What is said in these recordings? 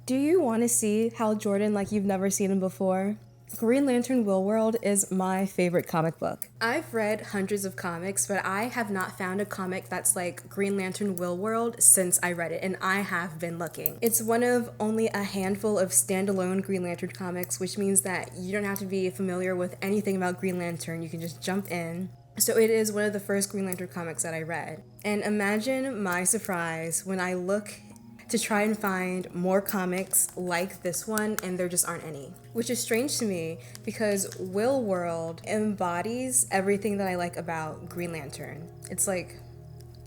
Do you want to see Hal Jordan like you've never seen him before? Green Lantern Willworld is my favorite comic book. I've read hundreds of comics, but I have not found a comic that's like Green Lantern Willworld since I read it, and I have been looking. It's one of only a handful of standalone Green Lantern comics, which means that you don't have to be familiar with anything about Green Lantern. You can just jump in. So it is one of the first Green Lantern comics that I read. And imagine my surprise when I look to try and find more comics like this one, and there just aren't any. Which is strange to me because willworld embodies everything that I like about Green Lantern. It's like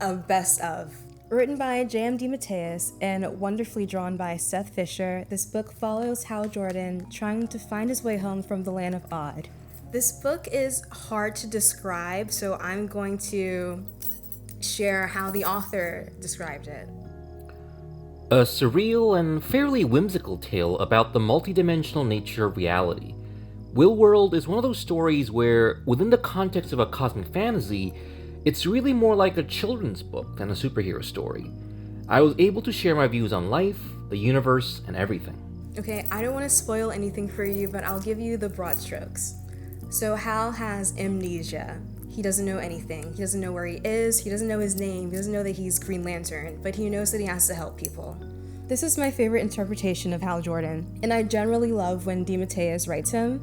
a best of. Written by J.M. DeMatteis and wonderfully drawn by Seth Fisher, this book follows Hal Jordan trying to find his way home from the land of Odd. This book is hard to describe, so I'm going to share how the author described it. A surreal and fairly whimsical tale about the multidimensional nature of reality. Willworld is one of those stories where, within the context of a cosmic fantasy, it's really more like a children's book than a superhero story. I was able to share my views on life, the universe, and everything. Okay, I don't want to spoil anything for you, but I'll give you the broad strokes. So Hal has amnesia. He doesn't know anything. He doesn't know where he is. He doesn't know his name. He doesn't know that he's Green Lantern, but he knows that he has to help people. This is my favorite interpretation of Hal Jordan, and I generally love when DeMatteis writes him.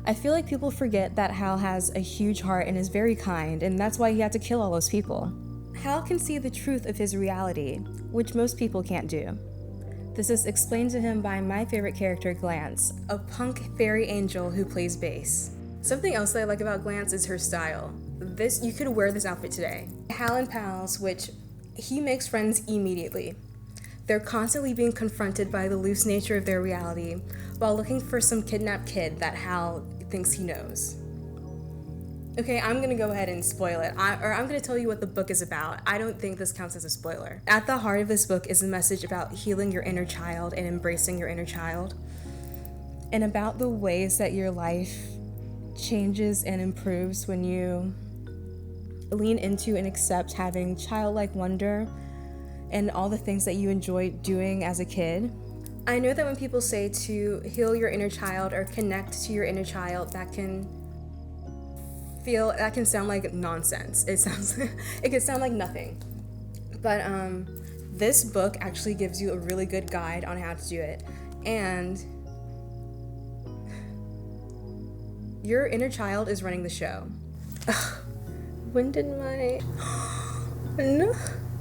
I feel like people forget that Hal has a huge heart and is very kind, and that's why he had to kill all those people. Hal can see the truth of his reality, which most people can't do. This is explained to him by my favorite character, Glance, a punk fairy angel who plays bass. Something else that I like about Glance is her style. You could wear this outfit today. Hal and pals, which he makes friends immediately. They're constantly being confronted by the loose nature of their reality while looking for some kidnapped kid that Hal thinks he knows. Okay, I'm gonna go ahead and spoil it, I'm gonna tell you what the book is about. I don't think this counts as a spoiler. At the heart of this book is a message about healing your inner child and embracing your inner child, and about the ways that your life changes and improves when you lean into and accept having childlike wonder and all the things that you enjoyed doing as a kid. I know that when people say to heal your inner child or connect to your inner child, that can sound like nonsense. It can sound like nothing. But this book actually gives you a really good guide on how to do it. And your inner child is running the show. When did my... No.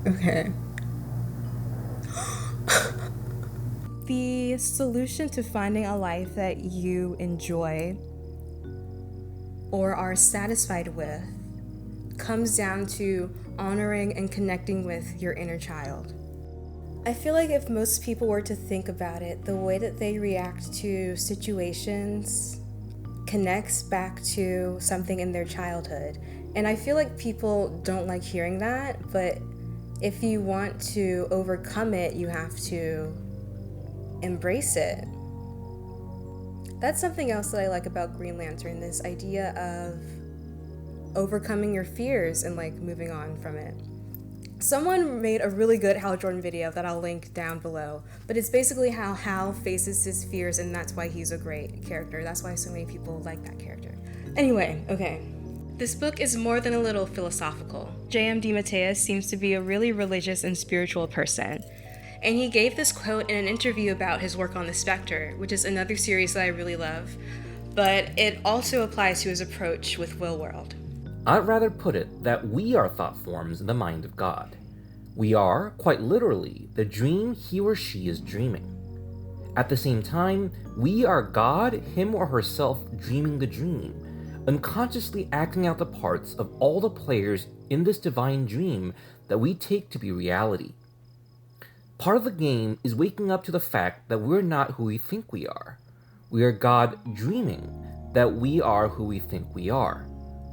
Okay. The solution to finding a life that you enjoy or are satisfied with comes down to honoring and connecting with your inner child. I feel like if most people were to think about it, the way that they react to situations connects back to something in their childhood. And I feel like people don't like hearing that, but if you want to overcome it, you have to embrace it. That's something else that I like about Green Lantern, this idea of overcoming your fears and like moving on from it. Someone made a really good Hal Jordan video that I'll link down below, but it's basically how Hal faces his fears, and that's why he's a great character. That's why so many people like that character. Anyway, okay. This book is more than a little philosophical. J.M. DeMatteis seems to be a really religious and spiritual person. And he gave this quote in an interview about his work on The Spectre, which is another series that I really love, but it also applies to his approach with Willworld. I'd rather put it that we are thought forms in the mind of God. We are, quite literally, the dream he or she is dreaming. At the same time, we are God, him or herself dreaming the dream, unconsciously acting out the parts of all the players in this divine dream that we take to be reality. Part of the game is waking up to the fact that we're not who we think we are. We are God dreaming that we are who we think we are.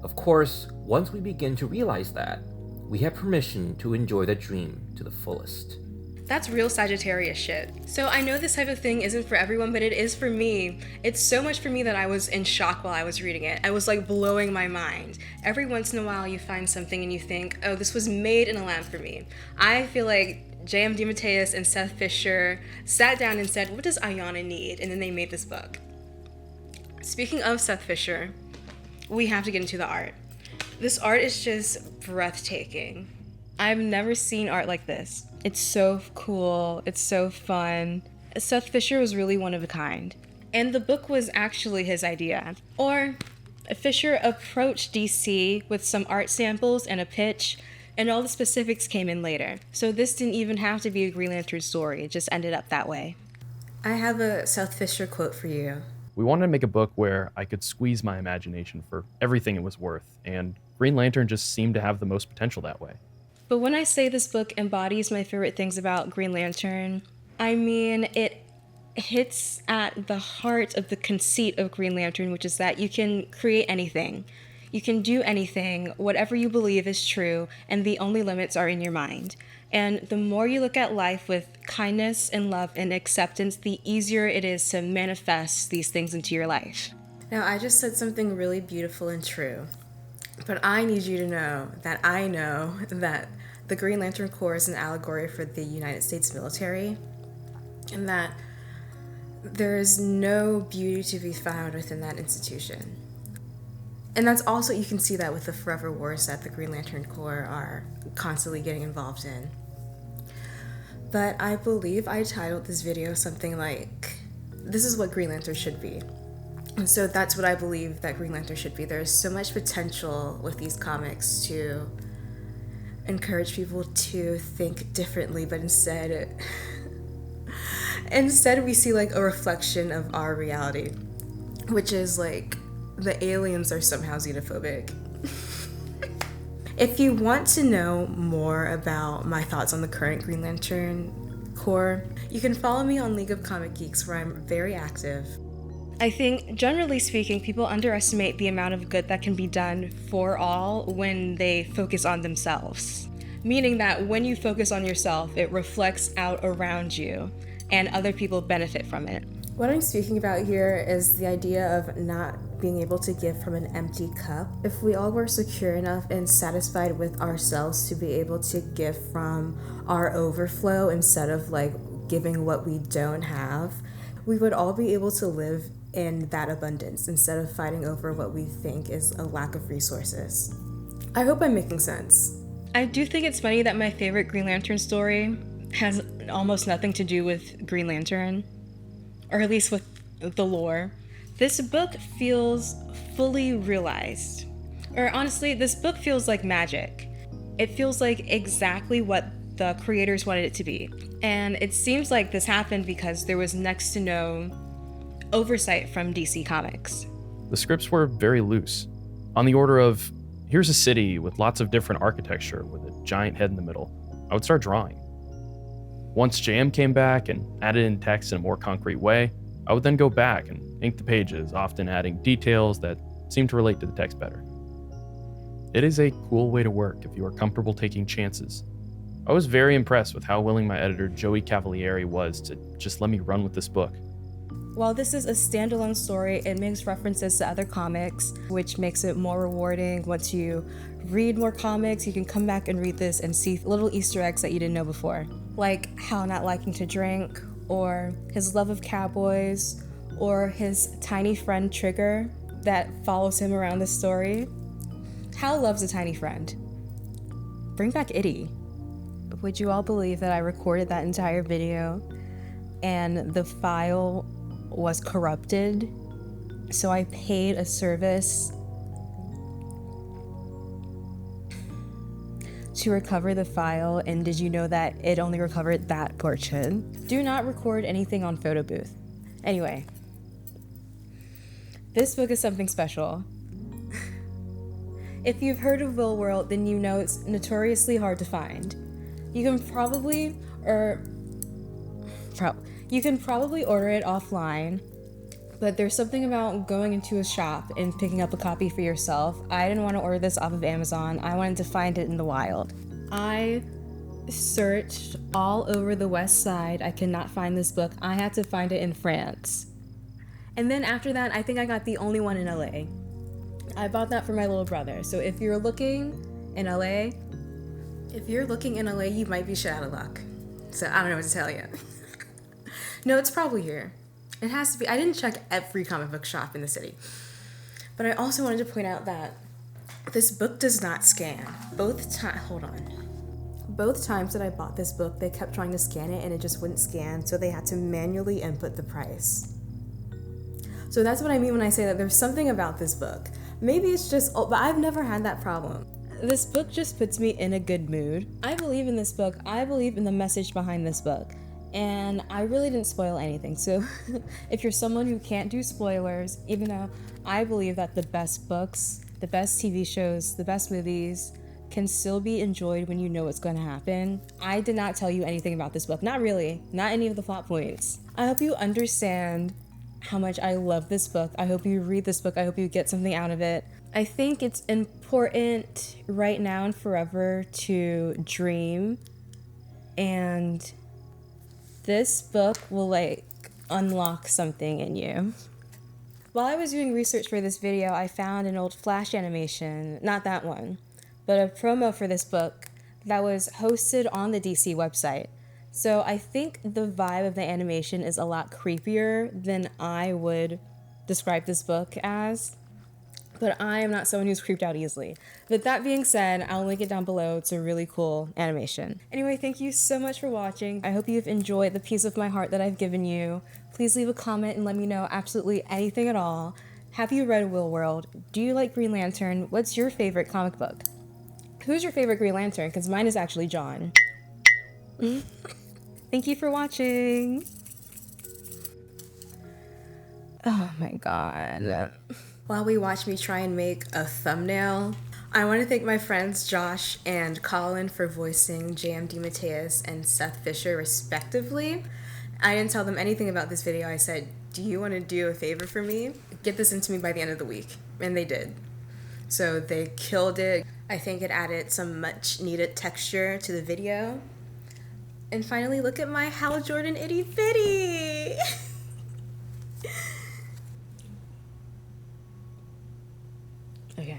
Of course, once we begin to realize that, we have permission to enjoy the dream to the fullest. That's real Sagittarius shit. So I know this type of thing isn't for everyone, but it is for me. It's so much for me that I was in shock while I was reading it. I was like blowing my mind. Every once in a while you find something and you think, oh, this was made in a lab for me. I feel like J.M. DeMatteis and Seth Fisher sat down and said, what does Ayana need? And then they made this book. Speaking of Seth Fisher, we have to get into the art. This art is just breathtaking. I've never seen art like this. It's so cool. It's so fun. Seth Fisher was really one of a kind. And the book was actually his idea. Or Fisher approached DC with some art samples and a pitch, and all the specifics came in later. So this didn't even have to be a Green Lantern story. It just ended up that way. I have a Seth Fisher quote for you. We wanted to make a book where I could squeeze my imagination for everything it was worth, and Green Lantern just seemed to have the most potential that way. But when I say this book embodies my favorite things about Green Lantern, I mean it hits at the heart of the conceit of Green Lantern, which is that you can create anything. You can do anything, whatever you believe is true, and the only limits are in your mind. And the more you look at life with kindness and love and acceptance, the easier it is to manifest these things into your life. Now, I just said something really beautiful and true, but I need you to know that I know that the Green Lantern Corps is an allegory for the United States military, and that there is no beauty to be found within that institution. And that's also, you can see that with the forever wars that the Green Lantern Corps are constantly getting involved in. But I believe I titled this video something like, this is what Green Lantern should be. And so that's what I believe that Green Lantern should be. There's so much potential with these comics to encourage people to think differently, but instead we see like a reflection of our reality, which is like the aliens are somehow xenophobic. If you want to know more about my thoughts on the current Green Lantern Corps, you can follow me on League of Comic Geeks, where I'm very active. I think, generally speaking, people underestimate the amount of good that can be done for all when they focus on themselves. Meaning that when you focus on yourself, it reflects out around you, and other people benefit from it. What I'm speaking about here is the idea of not being able to give from an empty cup. If we all were secure enough and satisfied with ourselves to be able to give from our overflow instead of like giving what we don't have, we would all be able to live in that abundance instead of fighting over what we think is a lack of resources. I hope I'm making sense. I do think it's funny that my favorite Green Lantern story has almost nothing to do with Green Lantern, or at least with the lore. This book feels fully realized. Or honestly, this book feels like magic. It feels like exactly what the creators wanted it to be. And it seems like this happened because there was next to no oversight from DC Comics. The scripts were very loose, on the order of, here's a city with lots of different architecture with a giant head in the middle. I would start drawing. Once JM came back and added in text in a more concrete way, I would then go back and ink the pages, often adding details that seemed to relate to the text better. It is a cool way to work if you are comfortable taking chances. I was very impressed with how willing my editor Joey Cavalieri was to just let me run with this book. While this is a standalone story, it makes references to other comics, which makes it more rewarding. Once you read more comics, you can come back and read this and see little Easter eggs that you didn't know before. Like Hal not liking to drink, or his love of cowboys, or his tiny friend Trigger that follows him around the story. Hal loves a tiny friend. Bring back Itty. Would you all believe that I recorded that entire video and the file was corrupted? So I paid a service to recover the file, and did you know that it only recovered that portion? Do not record anything on photo booth. Anyway, this book is something special. If you've heard of willworld, then you know it's notoriously hard to find. You can probably order it offline, but there's something about going into a shop and picking up a copy for yourself. I didn't want to order this off of Amazon. I wanted to find it in the wild. I searched all over the West Side. I could not find this book. I had to find it in France. And then after that, I think I got the only one in LA. I bought that for my little brother. So if you're looking in LA, you might be shit out of luck. So I don't know what to tell you. No, it's probably here. It has to be. I didn't check every comic book shop in the city. But I also wanted to point out that this book does not scan. Both times that I bought this book, they kept trying to scan it and it just wouldn't scan, so they had to manually input the price. So that's what I mean when I say that there's something about this book. Maybe it's just, but I've never had that problem. This book just puts me in a good mood. I believe in this book. I believe in the message behind this book. And I really didn't spoil anything. So if you're someone who can't do spoilers, even though I believe that the best books, the best TV shows, the best movies can still be enjoyed when you know what's going to happen, I did not tell you anything about this book. Not really. Not any of the plot points. I hope you understand how much I love this book. I hope you read this book. I hope you get something out of it. I think it's important right now and forever to dream, and this book will unlock something in you. While I was doing research for this video, I found an old Flash animation, not that one, but a promo for this book that was hosted on the DC website. So I think the vibe of the animation is a lot creepier than I would describe this book as. But I am not someone who's creeped out easily. But that being said, I'll link it down below. It's a really cool animation. Anyway, thank you so much for watching. I hope you've enjoyed the piece of my heart that I've given you. Please leave a comment and let me know absolutely anything at all. Have you read willworld? Do you like Green Lantern? What's your favorite comic book? Who's your favorite Green Lantern? Because mine is actually John. Thank you for watching. Oh my god. While we watch me try and make a thumbnail, I want to thank my friends Josh and Colin for voicing J.M. DeMatteis and Seth Fisher respectively. I didn't tell them anything about this video. I said, do you want to do a favor for me? Get this into me by the end of the week. And they did. So they killed it. I think it added some much needed texture to the video. And finally, look at my Hal Jordan itty bitty. Okay.